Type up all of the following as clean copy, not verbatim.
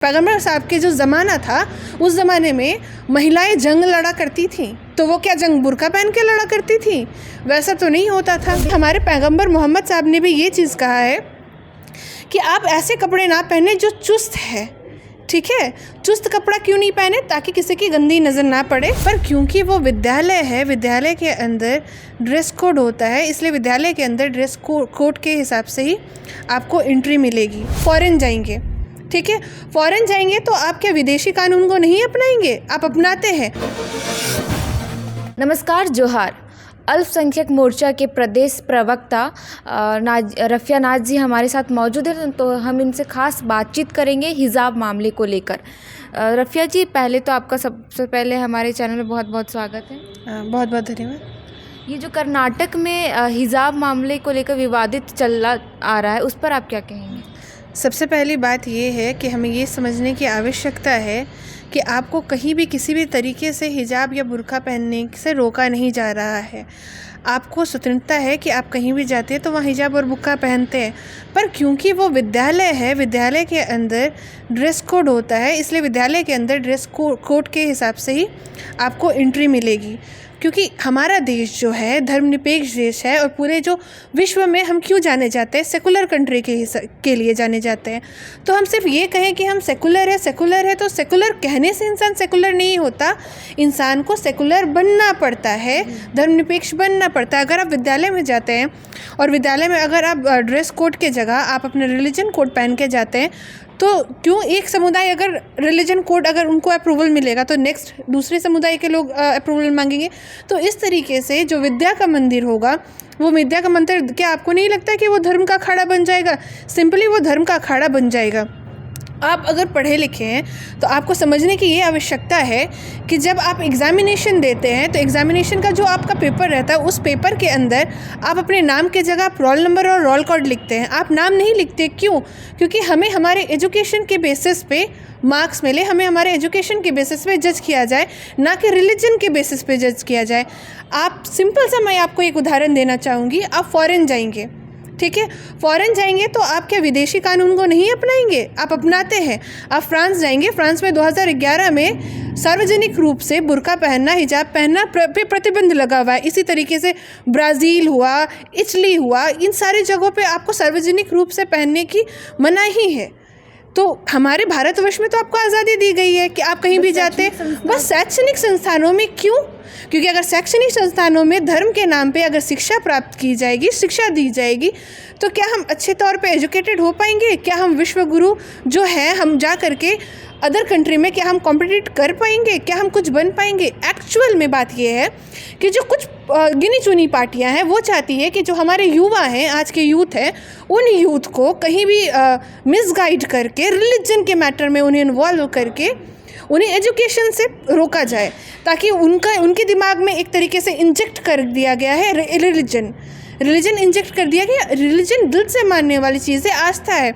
पैगंबर साहब के जो ज़माना था उस ज़माने में महिलाएं जंग लड़ा करती थीं, तो वो क्या जंग बुर्का पहन के लड़ा करती थी? वैसा तो नहीं होता था। हमारे पैगंबर मोहम्मद साहब ने भी ये चीज़ कहा है कि आप ऐसे कपड़े ना पहने जो चुस्त है, ठीक है। चुस्त कपड़ा क्यों नहीं पहने? ताकि किसी की गंदी नज़र ना पड़े। पर क्योंकि वो विद्यालय है, विद्यालय के अंदर ड्रेस कोड होता है, इसलिए विद्यालय के अंदर ड्रेस कोड के हिसाब से ही आपको एंट्री मिलेगी। फ़ॉरेन जाएंगे, ठीक है, फ़ॉरेन जाएंगे तो आप क्या विदेशी कानून को नहीं अपनाएंगे? आप अपनाते हैं। नमस्कार, जोहार। अल्पसंख्यक मोर्चा के प्रदेश प्रवक्ता रफ़िया नाज जी हमारे साथ मौजूद हैं, तो हम इनसे खास बातचीत करेंगे हिजाब मामले को लेकर। रफ़िया जी, पहले तो आपका सबसे पहले हमारे चैनल में बहुत बहुत स्वागत है। बहुत बहुत धन्यवाद। ये जो कर्नाटक में हिजाब मामले को लेकर विवादित चला आ रहा है, उस पर आप क्या कहेंगे? सबसे पहली बात ये है कि हमें ये समझने की आवश्यकता है कि आपको कहीं भी किसी भी तरीके से हिजाब या बुर्का पहनने से रोका नहीं जा रहा है। आपको स्वतंत्रता है कि आप कहीं भी जाते हैं तो वहाँ हिजाब और बुर्का पहनते हैं। पर क्योंकि वो विद्यालय है, विद्यालय के अंदर ड्रेस कोड होता है, इसलिए विद्यालय के अंदर ड्रेस कोड के हिसाब से ही आपको एंट्री मिलेगी। क्योंकि हमारा देश जो है धर्मनिरपेक्ष देश है, और पूरे जो विश्व में हम क्यों जाने जाते हैं? सेकुलर कंट्री के लिए जाने जाते हैं। तो हम सिर्फ ये कहें कि हम सेकुलर है तो सेकुलर कहने से इंसान सेकुलर नहीं होता। इंसान को सेकुलर बनना पड़ता है, धर्मनिरपेक्ष बनना पड़ता है। अगर आप विद्यालय में जाते हैं और विद्यालय में अगर आप ड्रेस कोड के जगह आप अपने रिलीजन कोड पहन के जाते हैं, तो क्यों एक समुदाय अगर रिलीजन कोड अगर उनको अप्रूवल मिलेगा तो नेक्स्ट दूसरे समुदाय के लोग अप्रूवल मांगेंगे। तो इस तरीके से जो विद्या का मंदिर होगा, वो विद्या का मंदिर, क्या आपको नहीं लगता कि वो धर्म का अखाड़ा बन जाएगा? सिंपली वो धर्म का अखाड़ा बन जाएगा। आप अगर पढ़े लिखे हैं तो आपको समझने की ये आवश्यकता है कि जब आप एग्ज़ामिनेशन देते हैं तो एग्ज़ामिनेशन का जो आपका पेपर रहता है, उस पेपर के अंदर आप अपने नाम के जगह आप रोल नंबर और रोल कोड लिखते हैं। आप नाम नहीं लिखते। क्यों? क्योंकि हमें हमारे एजुकेशन के बेसिस पे मार्क्स मिले, हमें हमारे एजुकेशन के बेसिस पे जज किया जाए, ना कि रिलीजन के बेसिस पे जज किया जाए। आप सिंपल सा मैं आपको एक उदाहरण देना चाहूँगी। आप फ़ॉरेन जाएंगे, ठीक है, फ़ॉरेन जाएंगे तो आप क्या विदेशी कानून को नहीं अपनाएंगे? आप अपनाते हैं। आप फ्रांस जाएंगे, फ्रांस में 2011 में सार्वजनिक रूप से बुर्का पहनना, हिजाब पहनना पे प्रतिबंध लगा हुआ है। इसी तरीके से ब्राज़ील हुआ, इटली हुआ, इन सारी जगहों पे आपको सार्वजनिक रूप से पहनने की मनाही है। तो हमारे भारतवर्ष में तो आपको आज़ादी दी गई है कि आप कहीं भी जाते। बस शैक्षणिक संस्थानों में क्यों? क्योंकि अगर शैक्षणिक संस्थानों में धर्म के नाम पे अगर शिक्षा प्राप्त की जाएगी, शिक्षा दी जाएगी, तो क्या हम अच्छे तौर पे एजुकेटेड हो पाएंगे? क्या हम विश्व गुरु जो है, हम जा करके अदर कंट्री में क्या हम कॉम्पिटिट कर पाएंगे? क्या हम कुछ बन पाएंगे? एक्चुअल में बात यह है कि जो कुछ गिनी चुनी पार्टियां हैं वो चाहती है कि जो हमारे युवा हैं, आज के यूथ हैं, उन यूथ को कहीं भी मिसगाइड करके, रिलीजन के मैटर में उन्हें इन्वॉल्व करके उन्हें एजुकेशन से रोका जाए, ताकि उनके दिमाग में एक तरीके से इंजेक्ट कर दिया गया है रिलीजन इंजेक्ट कर दिया गया। रिलीजन दिल से मानने वाली चीज़ है, आस्था है।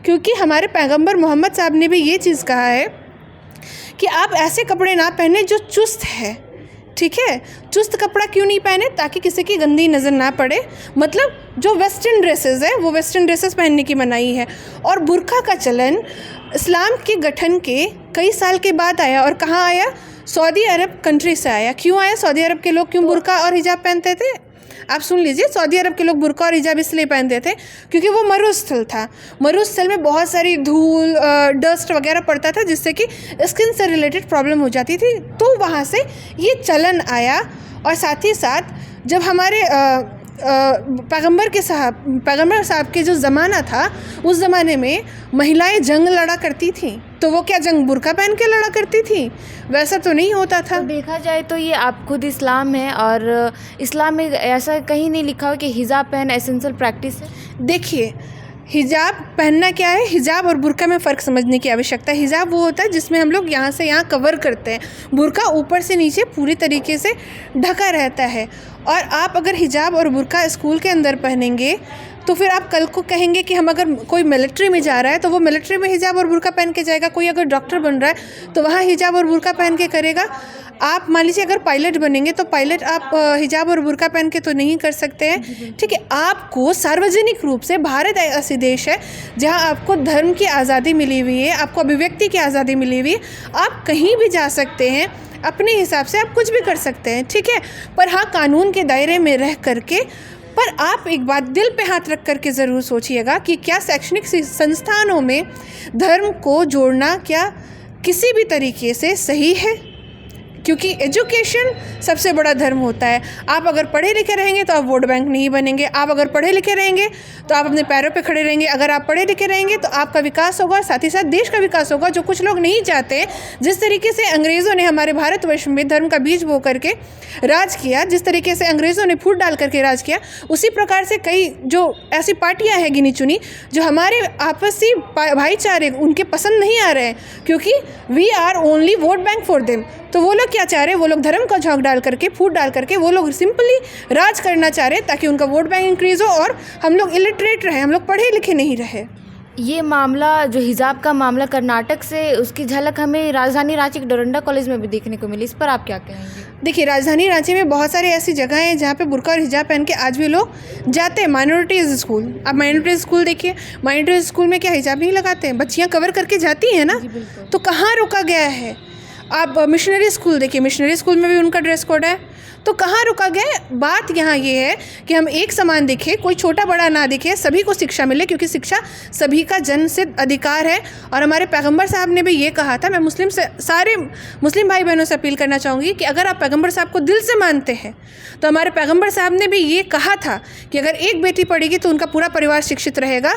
क्योंकि हमारे पैगंबर मोहम्मद साहब ने भी ये चीज़ कहा है कि आप ऐसे कपड़े ना पहने जो चुस्त है, ठीक है। चुस्त कपड़ा क्यों नहीं पहने? ताकि किसी की गंदी नज़र ना पड़े। मतलब जो वेस्टर्न ड्रेसेस है वो वेस्टर्न ड्रेसेस पहनने की मनाही है। और बुर्का का चलन इस्लाम के गठन के कई साल के बाद आया। और कहाँ आया? सऊदी अरब कंट्री से आया। क्यों आया? सऊदी अरब के लोग क्यों बुर्का और हिजाब पहनते थे? आप सुन लीजिए, सऊदी अरब के लोग बुर्का और हिजाब इसलिए पहनते थे क्योंकि वो मरुस्थल था। मरुस्थल में बहुत सारी धूल, डस्ट वगैरह पड़ता था, जिससे कि स्किन से रिलेटेड प्रॉब्लम हो जाती थी। तो वहाँ से ये चलन आया। और साथ ही साथ जब हमारे पैगंबर साहब के जो ज़माना था उस ज़माने में महिलाएं जंग लड़ा करती थीं, तो वो क्या जंग बुर्का पहन के लड़ा करती थी? वैसा तो नहीं होता था। तो देखा जाए तो ये आप खुद इस्लाम है, और इस्लाम में ऐसा कहीं नहीं लिखा हो कि हिजाब पहनना एसेंशियल प्रैक्टिस है। देखिए, हिजाब पहनना क्या है? हिजाब और बुर्का में फ़र्क समझने की आवश्यकता है। हिजाब वो होता है जिसमें हम लोग यहाँ से यहाँ कवर करते हैं। बुर्का ऊपर से नीचे पूरी तरीके से ढका रहता है। और आप अगर हिजाब और बुर्का स्कूल के अंदर पहनेंगे तो फिर आप कल को कहेंगे कि हम अगर कोई मिलिट्री में जा रहा है तो वो मिलिट्री में हिजाब और बुर्का पहन के जाएगा। कोई अगर डॉक्टर बन रहा है तो वहाँ हिजाब और बुर्का पहन के करेगा। आप मान लीजिए अगर पायलट बनेंगे तो पायलट आप हिजाब और बुर्का पहन के तो नहीं कर सकते हैं, ठीक है। आपको सार्वजनिक रूप से, भारत ऐसी देश है जहां आपको धर्म की आज़ादी मिली हुई है, आपको अभिव्यक्ति की आज़ादी मिली हुई है, आप कहीं भी जा सकते हैं, अपने हिसाब से आप कुछ भी कर सकते हैं, ठीक है। पर हाँ, कानून के दायरे में रह करके। पर आप एक बात दिल पे हाथ रख करके ज़रूर सोचिएगा कि क्या शैक्षणिक संस्थानों में धर्म को जोड़ना क्या किसी भी तरीके से सही है? क्योंकि एजुकेशन सबसे बड़ा धर्म होता है। आप अगर पढ़े लिखे रहेंगे तो आप वोट बैंक नहीं बनेंगे, आप अगर पढ़े लिखे रहेंगे तो आप अपने पैरों पे खड़े रहेंगे, अगर आप पढ़े लिखे रहेंगे तो आपका विकास होगा, साथ ही साथ देश का विकास होगा, जो कुछ लोग नहीं चाहते। जिस तरीके से अंग्रेज़ों ने हमारे भारतवर्ष में धर्म का बीज बो करके राज किया, जिस तरीके से अंग्रेज़ों ने फूट डाल करके राज किया, उसी प्रकार से कई जो ऐसी पार्टियाँ हैं गिनी चुनी जो हमारे आपसी भाईचारे उनके पसंद नहीं आ रहे हैं, क्योंकि we are only vote bank for them. तो वो लोग क्या चाह रहे हैं? वो लोग धर्म का झोंक डाल करके, फूट डाल करके वो लोग सिंपली राज करना चाह रहे हैं ताकि उनका वोट बैंक इंक्रीज़ हो और हम लोग इलिटरेट रहे, हम लोग पढ़े लिखे नहीं रहे। ये मामला जो हिजाब का मामला कर्नाटक से, उसकी झलक हमें राजधानी रांची के डोरंडा कॉलेज में भी देखने को मिली। इस पर आप क्या कहेंगे? देखिए, राजधानी रांची में बहुत सारी ऐसी जगह हैं जहाँ पे बुर्का और हिजाब पहन के आज भी लोग जाते हैं। माइनॉरिटीज़ स्कूल, आप माइनॉरिटीज़ स्कूल देखिए, माइनॉरिटीज़ स्कूल में क्या हिजाब नहीं लगाते हैं? बच्चियाँ कवर करके जाती हैं ना, तो कहाँ रोका गया है? आप मिशनरी स्कूल देखिए, मिशनरी स्कूल में भी उनका ड्रेस कोड है, तो कहाँ रुका गया? बात यहाँ ये है कि हम एक समान दिखे, कोई छोटा बड़ा ना दिखे, सभी को शिक्षा मिले, क्योंकि शिक्षा सभी का जन्मसिद्ध अधिकार है। और हमारे पैगंबर साहब ने भी ये कहा था। मैं सारे मुस्लिम भाई बहनों से अपील करना चाहूँगी कि अगर आप पैगंबर साहब को दिल से मानते हैं तो हमारे पैगंबर साहब ने भी ये कहा था कि अगर एक बेटी पढ़ेगी तो उनका पूरा परिवार शिक्षित रहेगा।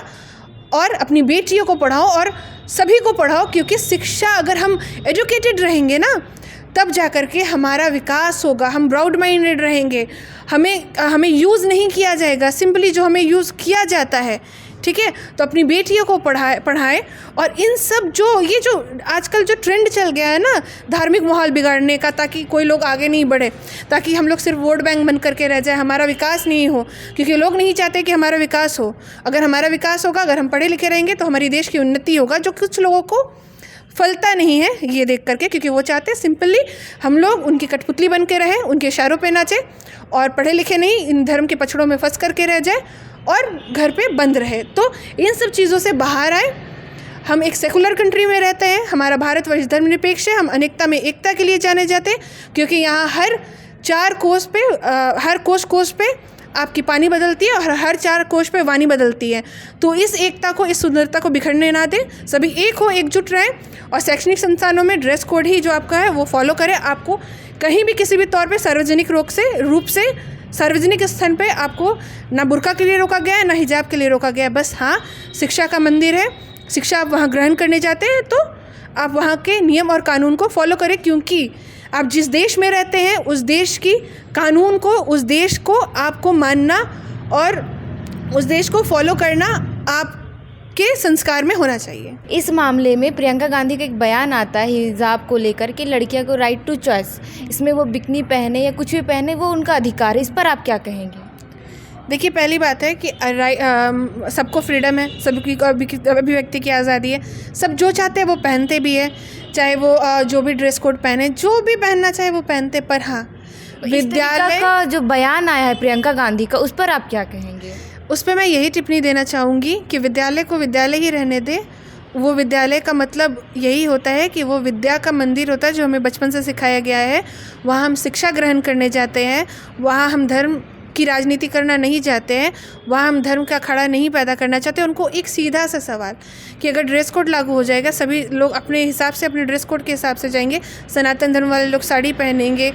और अपनी बेटियों को पढ़ाओ और सभी को पढ़ाओ, क्योंकि शिक्षा, अगर हम एजुकेटेड रहेंगे ना, तब जा कर के हमारा विकास होगा। हम ब्रॉड माइंडेड रहेंगे, हमें यूज़ नहीं किया जाएगा, सिंपली जो हमें यूज़ किया जाता है, ठीक है। तो अपनी बेटियों को पढ़ाएं। और इन सब ये जो आजकल जो ट्रेंड चल गया है ना, धार्मिक माहौल बिगाड़ने का, ताकि कोई लोग आगे नहीं बढ़े, ताकि हम लोग सिर्फ वोट बैंक बन करके रह जाए, हमारा विकास नहीं हो, क्योंकि लोग नहीं चाहते कि हमारा विकास हो। अगर हमारा विकास होगा, अगर हम पढ़े लिखे रहेंगे तो हमारी देश की उन्नति होगा, जो कुछ लोगों को फलता नहीं है ये देख करके, क्योंकि वो चाहते हैं सिंपली हम लोग उनकी कठपुतली बन के रहें, उनके इशारों पे नाचें, और पढ़े लिखे नहीं, इन धर्म के पछड़ों में फंस करके रह जाए और घर पे बंद रहे। तो इन सब चीज़ों से बाहर आए। हम एक सेकुलर कंट्री में रहते हैं, हमारा भारतवर्ष धर्मनिरपेक्ष है, हम अनेकता में एकता के लिए जाने जाते हैं, क्योंकि यहाँ हर 4 कोस पे, हर कोस पे आपकी पानी बदलती है और हर 4 कोश पे वाणी बदलती है। तो इस एकता को, इस सुंदरता को बिखरने ना दें, सभी एक हो, एकजुट रहें। और शैक्षणिक संस्थानों में ड्रेस कोड ही जो आपका है वो फॉलो करें। आपको कहीं भी किसी भी तौर पे सार्वजनिक रूप से सार्वजनिक स्थान पे आपको ना बुर्का के लिए रोका गया है, ना हिजाब के लिए रोका गया है। बस हाँ, शिक्षा का मंदिर है, शिक्षा आप वहाँ ग्रहण करने जाते हैं तो आप वहाँ के नियम और कानून को फॉलो करें, क्योंकि आप जिस देश में रहते हैं उस देश की कानून को, उस देश को आपको मानना और उस देश को फॉलो करना आपके संस्कार में होना चाहिए। इस मामले में प्रियंका गांधी का एक बयान आता है हिजाब को लेकर कि लड़कियों को राइट टू चॉइस, इसमें वो बिकनी पहने या कुछ भी पहने वो उनका अधिकार है। इस पर आप क्या कहेंगे? देखिए, पहली बात है कि सबको फ्रीडम है, सबकी अभिव्यक्ति की आज़ादी है, सब जो चाहते हैं वो पहनते भी है, चाहे वो जो भी ड्रेस कोड पहने, जो भी पहनना चाहे वो पहनते। पर हाँ, विद्यालय का जो बयान आया है प्रियंका गांधी का, उस पर आप क्या कहेंगे? उस पर मैं यही टिप्पणी देना चाहूँगी कि विद्यालय को विद्यालय ही रहने दे। वो विद्यालय का मतलब यही होता है कि वो विद्या का मंदिर होता है, जो हमें बचपन से सिखाया गया है। वहाँ हम शिक्षा ग्रहण करने जाते हैं, वहाँ हम धर्म की राजनीति करना नहीं चाहते हैं, वहाँ हम धर्म का अखाड़ा नहीं पैदा करना चाहते। उनको एक सीधा सा सवाल कि अगर ड्रेस कोड लागू हो जाएगा, सभी लोग अपने हिसाब से, अपने ड्रेस कोड के हिसाब से जाएंगे। सनातन धर्म वाले लोग साड़ी पहनेंगे,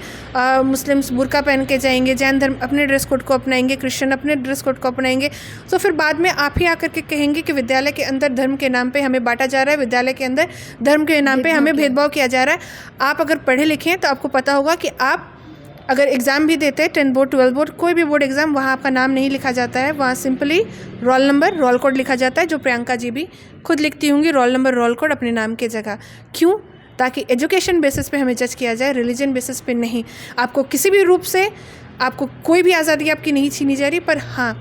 मुस्लिम्स बुर्का पहन के जाएंगे, जैन धर्म अपने ड्रेस कोड को अपनाएंगे, क्रिश्चियन अपने ड्रेस कोड को अपनाएंगे। तो फिर बाद में आप ही आकर के कहेंगे कि विद्यालय के अंदर धर्म के नाम पर हमें बांटा जा रहा है, विद्यालय के अंदर धर्म के नाम पर हमें भेदभाव किया जा रहा है। आप अगर पढ़े लिखे हैं तो आपको पता होगा कि आप अगर एग्ज़ाम भी देते हैं, 10 बोर्ड, 12 बोर्ड, कोई भी बोर्ड एग्ज़ाम, वहाँ आपका नाम नहीं लिखा जाता है, वहाँ simply roll number, roll code लिखा जाता है, जो प्रियंका जी भी खुद लिखती होंगी, रोल नंबर, रोल कोड अपने नाम की जगह। क्यों? ताकि एजुकेशन बेसिस पे हमें जज किया जाए, रिलीजन बेसिस पे नहीं। आपको किसी भी रूप से, आपको कोई भी आज़ादी आपकी नहीं छीनी जा रही। पर हाँ,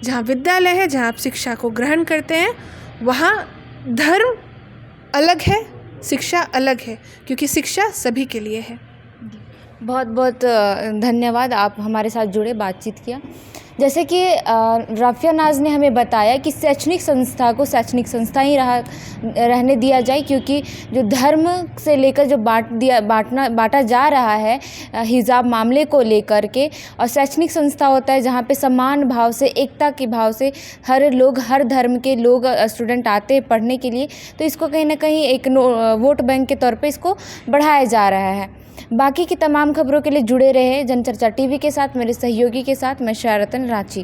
जहाँ विद्यालय है, जहाँ आप शिक्षा को ग्रहण करते हैं, वहाँ धर्म अलग है, शिक्षा अलग है, क्योंकि शिक्षा सभी के लिए है। बहुत बहुत धन्यवाद, आप हमारे साथ जुड़े, बातचीत किया। जैसे कि रफ़िया नाज़ ने हमें बताया कि शैक्षणिक संस्था को शैक्षणिक संस्था ही रहने दिया जाए, क्योंकि जो धर्म से लेकर जो बांटा जा रहा है हिजाब मामले को लेकर के, और शैक्षणिक संस्था होता है जहाँ पे समान भाव से, एकता के भाव से हर लोग, हर धर्म के लोग स्टूडेंट आते हैं पढ़ने के लिए, तो इसको कहीं ना कहीं एक वोट बैंक के तौर पे इसको बढ़ाया जा रहा है। बाकी की तमाम खबरों के लिए जुड़े रहे जनचर्चा टीवी के साथ, मेरे सहयोगी के साथ। मैं शारतन, रांची।